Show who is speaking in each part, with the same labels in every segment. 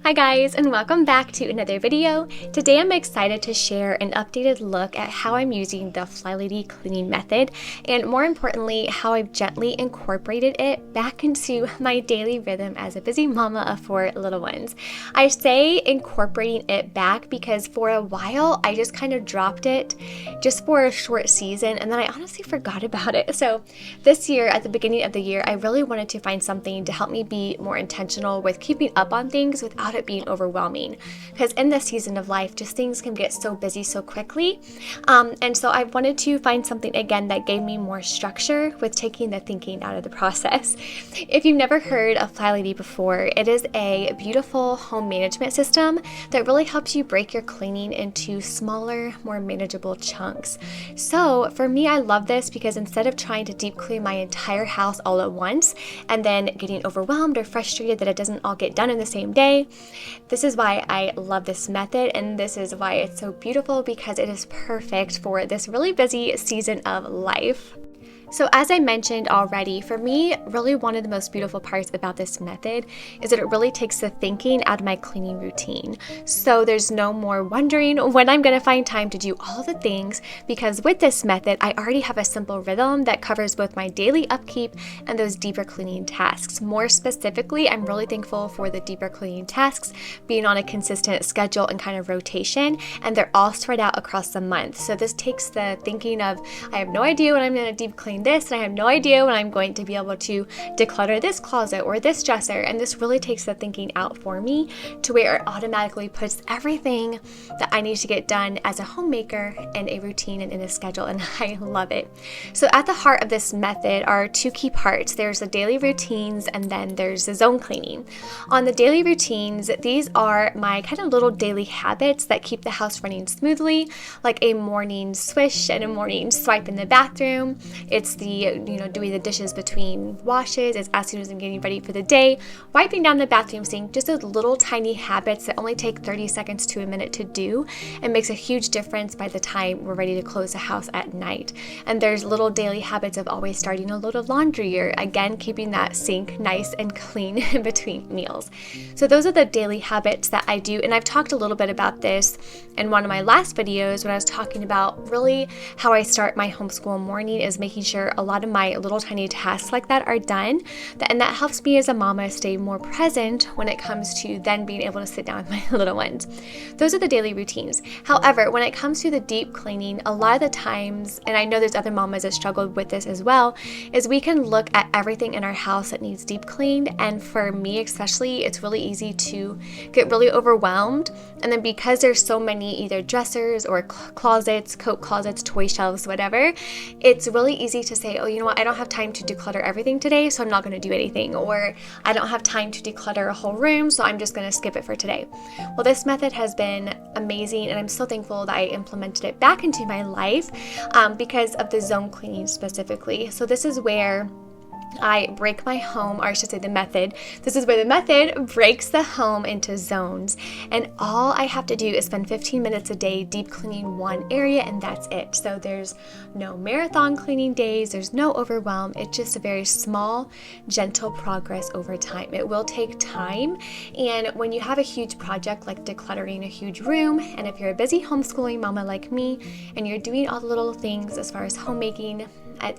Speaker 1: Hi guys, and welcome back to another video. Today I'm excited to share an updated look at how I'm using the FlyLady Cleaning Method, and more importantly, how I've gently incorporated it back into my daily rhythm as a busy mama of 4 little ones. I say incorporating it back because for a while I just kind of dropped it just for a short season, and then I honestly forgot about it. So this year, at the beginning of the year, I really wanted to find something to help me be more intentional with keeping up on things without it being overwhelming, because in this season of life just things can get so busy so quickly, and so I wanted to find something again that gave me more structure with taking the thinking out of the process. If you've never heard of FlyLady before, it is a beautiful home management system that really helps you break your cleaning into smaller, more manageable chunks. So for me, I love this because instead of trying to deep clean my entire house all at once and then getting overwhelmed or frustrated that it doesn't all get done in the same day, this is why I love this method, and this is why it's so beautiful, because it is perfect for this really busy season of life. So as I mentioned already, for me, really one of the most beautiful parts about this method is that it really takes the thinking out of my cleaning routine. So there's no more wondering when I'm going to find time to do all the things, because with this method, I already have a simple rhythm that covers both my daily upkeep and those deeper cleaning tasks. More specifically, I'm really thankful for the deeper cleaning tasks being on a consistent schedule and kind of rotation, and they're all spread out across the month. So this takes the thinking of, I have no idea when I'm going to deep clean this, and I have no idea when I'm going to be able to declutter this closet or this dresser, and this really takes the thinking out for me to where it automatically puts everything that I need to get done as a homemaker in a routine and in a schedule, and I love it. So at the heart of this method are 2 key parts. There's the daily routines, and then there's the zone cleaning. On the daily routines, these are my kind of little daily habits that keep the house running smoothly, like a morning swish and a morning swipe in the bathroom. It's the, doing the dishes between washes, it's as soon as I'm getting ready for the day, wiping down the bathroom sink, just those little tiny habits that only take 30 seconds to a minute to do and makes a huge difference by the time we're ready to close the house at night. And there's little daily habits of always starting a load of laundry, or again, keeping that sink nice and clean in between meals. So those are the daily habits that I do, and I've talked a little bit about this in one of my last videos when I was talking about really how I start my homeschool morning, is making sure a lot of my little tiny tasks like that are done, and that helps me as a mama stay more present when it comes to then being able to sit down with my little ones. Those are the daily routines. However, when it comes to the deep cleaning, a lot of the times, and I know there's other mamas that struggled with this as well, is we can look at everything in our house that needs deep cleaned, and for me especially, it's really easy to get really overwhelmed. And then because there's so many either dressers or closets, coat closets, toy shelves, whatever, it's really easy to say, oh, you know what, I don't have time to declutter everything today, so I'm not going to do anything. Or I don't have time to declutter a whole room, so I'm just going to skip it for today. Well, this method has been amazing, and I'm so thankful that I implemented it back into my life because of the zone cleaning specifically. So this is where I break my home, or I should say the method. This is where the method breaks the home into zones, and all I have to do is spend 15 minutes a day deep cleaning one area, and that's it. So there's no marathon cleaning days, there's no overwhelm. It's just a very small, gentle progress over time. It will take time, and when you have a huge project like decluttering a huge room, and if you're a busy homeschooling mama like me, and you're doing all the little things as far as homemaking,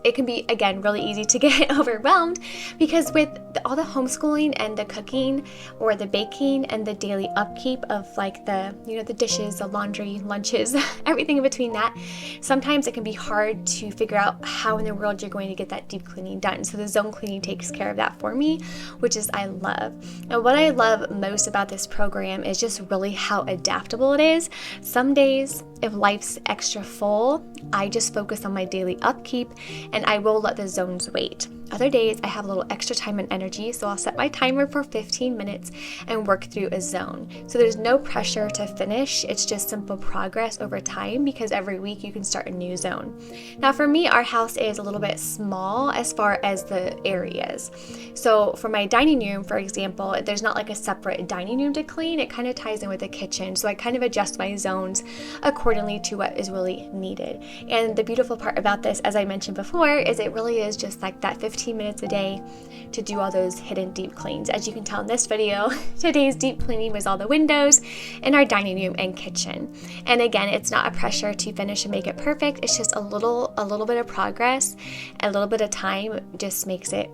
Speaker 1: it can be, again, really easy to get overwhelmed, because with all the homeschooling and the cooking or the baking and the daily upkeep of like the dishes, the laundry, lunches, everything in between that, sometimes it can be hard to figure out how in the world you're going to get that deep cleaning done. So the zone cleaning takes care of that for me, which is I love. And what I love most about this program is just really how adaptable it is. Some days, if life's extra full, I just focus on my daily upkeep and I will let the zones wait. Other days, I have a little extra time and energy, so I'll set my timer for 15 minutes and work through a zone. So there's no pressure to finish. It's just simple progress over time, because every week you can start a new zone. Now for me, our house is a little bit small as far as the areas. So for my dining room, for example, there's not like a separate dining room to clean. It kind of ties in with the kitchen. So I kind of adjust my zones accordingly to what is really needed. And the beautiful part about this, as I mentioned before, is it really is just like that 15 15 minutes a day to do all those hidden deep cleans. As you can tell in this video, today's deep cleaning was all the windows in our dining room and kitchen. And again, it's not a pressure to finish and make it perfect. It's just a little bit of progress, a little bit of time just makes it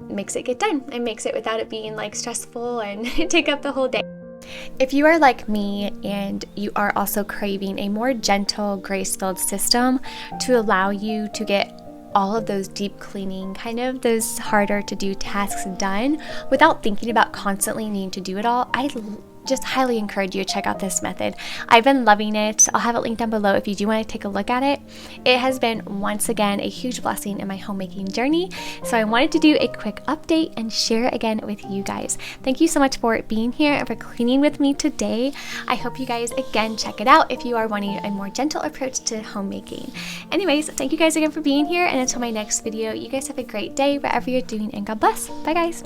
Speaker 1: get done, and makes it without it being like stressful and take up the whole day. If you are like me and you are also craving a more gentle, grace-filled system to allow you to get all of those deep cleaning, kind of those harder to do tasks done without thinking about constantly needing to do it all, I just highly encourage you to check out this method. I've been loving it. I'll have it linked down below if you do want to take a look at it. It has been, once again, a huge blessing in my homemaking journey. So I wanted to do a quick update and share it again with you guys. Thank you so much for being here and for cleaning with me today. I hope you guys, again, check it out if you are wanting a more gentle approach to homemaking. Anyways, thank you guys again for being here, and until my next video, you guys have a great day wherever you're doing, and God bless. Bye guys.